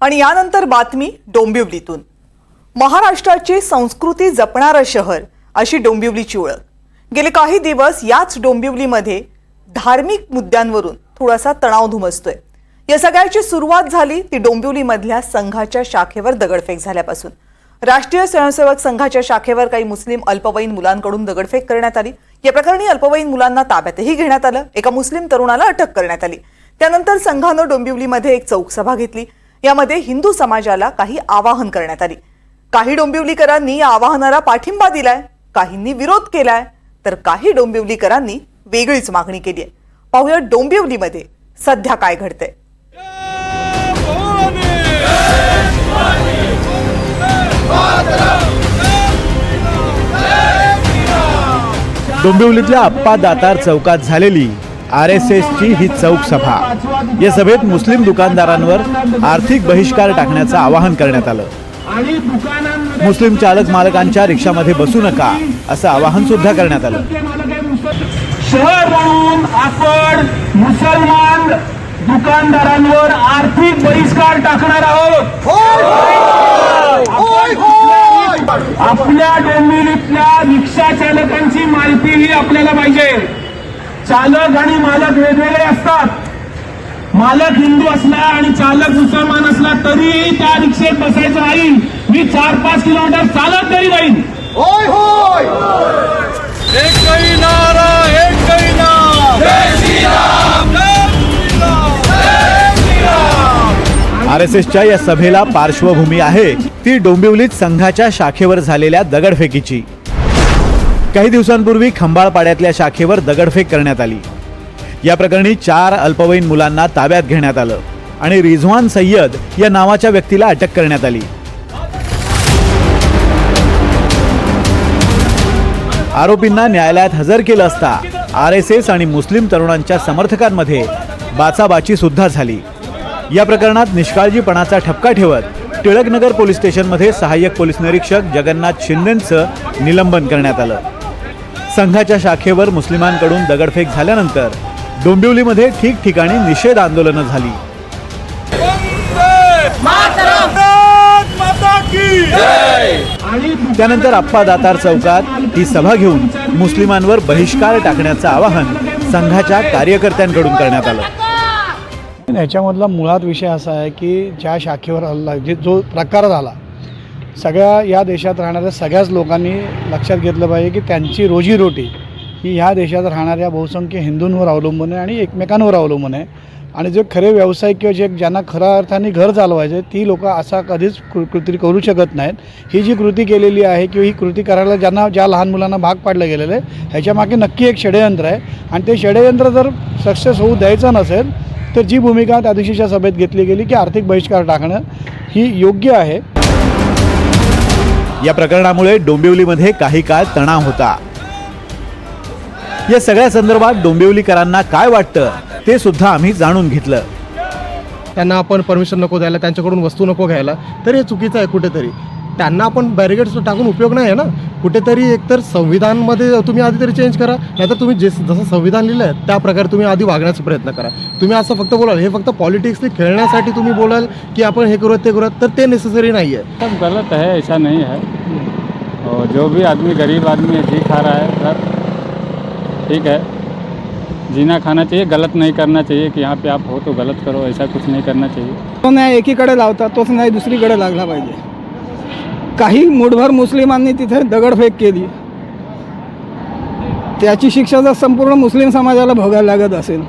आणि यानंतर बातमी डोंबिवलीतून। महाराष्ट्राची संस्कृती जपणारं शहर अशी डोंबिवलीची ओळख। गेले काही दिवस याच डोंबिवलीमध्ये धार्मिक मुद्द्यांवरून थोडासा तणाव धुमसतोय। या सगळ्याची सुरुवात झाली ती डोंबिवलीमधल्या संघाच्या शाखेवर दगडफेक झाल्यापासून। राष्ट्रीय स्वयंसेवक संघाच्या शाखेवर काही मुस्लिम अल्पवयीन मुलांकडून दगडफेक करण्यात आली। या प्रकरणी अल्पवयीन मुलांना ताब्यातही घेण्यात आलं। एका मुस्लिम तरुणाला अटक करण्यात आली। त्यानंतर संघानं डोंबिवलीमध्ये एक चौक सभा घेतली। यामध्ये हिंदू समाजाला काही आवाहन करण्यात आली। काही डोंबिवलीकरांनी या आवाहनाला पाठिंबा दिलाय, काहींनी विरोध केलाय, तर काही डोंबिवलीकरांनी वेगळीच मागणी केली आहे। पाहूया डोंबिवलीमध्ये सध्या काय घडतंय। डोंबिवलीतल्या अप्पा दातार चौकात झालेली RSSची ही चौक सभा। या सभेत मुस्लिम दुकानदारांवर आर्थिक बहिष्कार टाकण्याचं आवाहन करण्यात आलं। मुस्लिम चालक मालकांच्या रिक्षामध्ये बसू नका असं आवाहन सुद्धा करण्यात आलं। शहर म्हणून आपण मुसलमान दुकानदारांवर आर्थिक बहिष्कार टाकणार आहोत। आपल्या डोंबिवलीतल्या रिक्षा चालकांची माहिती ही आपल्याला पाहिजे। चालक आणि मालक वेगवेगळे असतात। मालक हिंदू असला आणि चालक मुसलमान असला तरी त्या रिक्षेत बसायचं नाही। मी 4-5 किलोमीटर चालत तरी जाईन। होय होय, एकही नारा, एकही नाम, जय श्रीराम, जय श्रीराम, जय श्रीराम। RSSच्या या सभेला पार्श्वभूमी आहे ती डोंबिवलीत संघाच्या शाखेवर झालेल्या दगडफेकीची। काही दिवसांपूर्वी खंबाळपाड्यातल्या शाखेवर दगडफेक करण्यात आली। या प्रकरणी 4 अल्पवयीन मुलांना ताब्यात घेण्यात आलं आणि रिझवान सय्यद या नावाच्या व्यक्तीला अटक करण्यात आली। आरोपींना न्यायालयात हजर केलं असता RSS आणि मुस्लिम तरुणांच्या समर्थकांमध्ये बाचाबाची सुद्धा झाली। या प्रकरणात निष्काळजीपणाचा ठपका ठेवत टिळकनगर पोलीस स्टेशनमध्ये सहाय्यक पोलीस निरीक्षक जगन्नाथ शिंदेंचं निलंबन करण्यात आलं। संघाच्या शाखेवर मुस्लिमांकडून दगडफेक झाल्यानंतर डोंबिवलीमध्ये ठिकठिकाणी निषेध आंदोलनं झाली। त्यानंतर अप्पा दातार चौकात ही सभा घेऊन मुस्लिमांवर बहिष्कार टाकण्याचं आवाहन संघाच्या कार्यकर्त्यांकडून करण्यात आलं। याच्यामधला मुळात विषय असा आहे की ज्या शाखेवर हल्ला जो प्रकार झाला, सगळ्या या देशात राहणाऱ्या सगळ्याच लोकांनी लक्षात घेतलं पाहिजे की त्यांची रोजीरोटी ही ह्या देशात राहणाऱ्या बहुसंख्य हिंदूंवर अवलंबून आहे आणि एकमेकांवर अवलंबून आहे। आणि जे खरे व्यावसायिक किंवा जे ज्यांना खऱ्या अर्थाने घर चालवायचे ती लोक असा कधीच कृती करू शकत नाहीत। ही जी कृती केलेली आहे किंवा ही कृती करायला ज्या लहान मुलांना भाग पाडलं गेलेलं आहे ह्याच्यामागे नक्की एक षडयंत्र आहे। आणि ते षडयंत्र जर सक्सेस होऊ द्यायचं नसेल तर जी भूमिका त्या दिवशीच्या सभेत घेतली गेली की आर्थिक बहिष्कार टाकणं ही योग्य आहे। या प्रकरणामुळे डोंबिवलीमध्ये काही काळ तणाव होता। या सगळ्या संदर्भात डोंबिवलीकरांना काय वाटतं ते सुद्धा आम्ही जाणून घेतलं। त्यांना आपण परमिशन नको द्यायला, त्यांच्याकडून वस्तू नको घ्यायला, तर हे चुकीचं आहे। कुठेतरी त्यांना आपण बॅरिगेड्स टाकून उपयोग नाही आहे ना। कुठेतरी एकतर संविधानमध्ये तुम्ही आधी तरी चेंज करा, नाहीतर तुम्ही जसं संविधान लिहिलं आहे त्या प्रकारे तुम्ही आधी वागण्याचा प्रयत्न करा। तुम्ही असं फक्त बोलाल, हे फक्त पॉलिटिक्सने खेळण्यासाठी तुम्ही बोलाल की आपण हे करूयात ते करूयात, तर ते नेसेसरी नाही आहे। सब गलत है, ऐसा नहीं है। और जो भी आदमी गरीब आदमी है जी खा रहा है सर, ठीक है, जीना खाना चाहिए, गलत नहीं करना चाहिए कि यहाँ पे आप हो तो गलत करो, ऐसा कुछ नहीं करना चाहिए। तो न्याय एकीकडे लावतात, तोच न्याय दुसरीकडे लागला पाहिजे। काही मूठभर मुस्लिमांनी तिथे दगडफेक केली, त्याची शिक्षा जर संपूर्ण मुस्लिम समाजाला भोगायला लागत असेल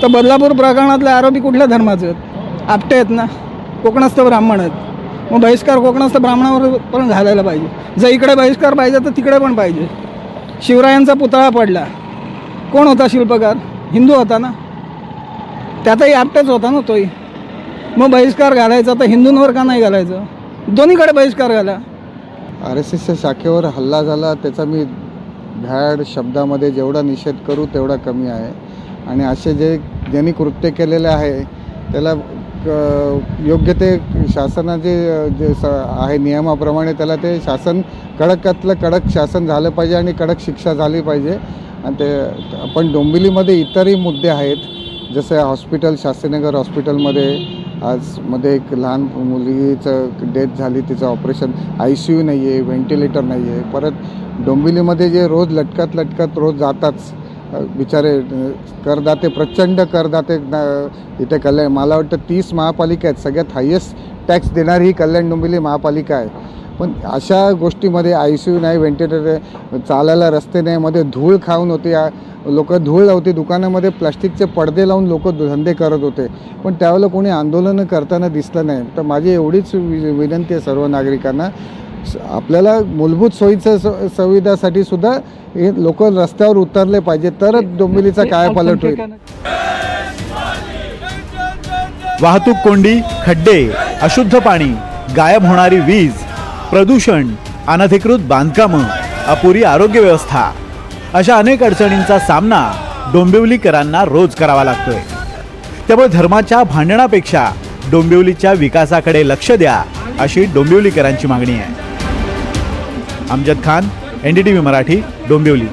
तर बदलापूर प्रकरणातले आरोपी कुठल्या धर्माचे आहेत? आपटे आहेत ना, कोकणस्थ ब्राह्मण आहेत। मग बहिष्कार कोकणस्थ ब्राह्मणावर पण घालायला पाहिजे। जर इकडे बहिष्कार पाहिजे तर तिकडे पण पाहिजे। शिवरायांचा पुतळा पडला, कोण होता शिल्पकार? हिंदू होता ना, त्यातही आपटेच होता ना तोही। मग बहिष्कार घालायचा तर हिंदूंवर का नाही घालायचं? दोन्हीकडे बहिष्कार घाला। RSSच्या शाखेवर हल्ला झाला त्याचा मी भ्याड शब्दामध्ये जेवढा निषेध करू तेवढा कमी आहे। आणि असे ज्यांनी कृत्य केलेले आहे त्याला योग्य ते शासनाचे जे आहे नियमाप्रमाणे त्याला ते शासन कडकातलं कडक शासन झालं पाहिजे आणि कडक शिक्षा झाली पाहिजे। आणि ते पण डोंबिवलीमध्ये इतरही मुद्दे आहेत, जसे हॉस्पिटल शास्त्रीनगर हॉस्पिटलमध्ये आज मध्ये एक लहान मुलीचं डेथ झाली, तिचं ऑपरेशन, ICU नाही आहे, व्हेंटिलेटर नाही आहे. परत डोंबिवलीमध्ये जे रोज लटकत रोज जातात बिचारे करदाते, प्रचंड करदाते इथे कल्याण, मला वाटतं 30 महापालिका आहेत, सगळ्यात हायेस्ट टॅक्स देणारी ही कल्याण डोंबिवली महापालिका आहे. पण अशा गोष्टीमध्ये ICU नाही, व्हेंटिलेटर, चालायला रस्ते नाही, मध्ये धूळ खाऊन होते, लोक धूळ लावते, दुकानामध्ये प्लास्टिकचे पडदे लावून लोक धंदे करत होते, पण त्यावेळेला कोणी आंदोलनं करताना दिसलं नाही. तर माझी एवढीच विनंती आहे सर्व नागरिकांना, आपल्याला मूलभूत सोयीचं सुविधासाठी सुद्धा हे लोक रस्त्यावर उतरले पाहिजे, तरच डोंबिवलीचा कायापालट होईल. वाहतूक कोंडी, खड्डे, अशुद्ध पाणी, गायब होणारी वीज, प्रदूषण, अनधिकृत बांधकामं, अपुरी आरोग्य व्यवस्था अशा अनेक अडचणींचा सामना डोंबिवलीकरांना रोज करावा लागतोय. त्यामुळे धर्माच्या भांडणापेक्षा डोंबिवलीच्या विकासाकडे लक्ष द्या, अशी डोंबिवलीकरांची मागणी आहे. अमजद खान, NDTV मराठी, डोंबिवली.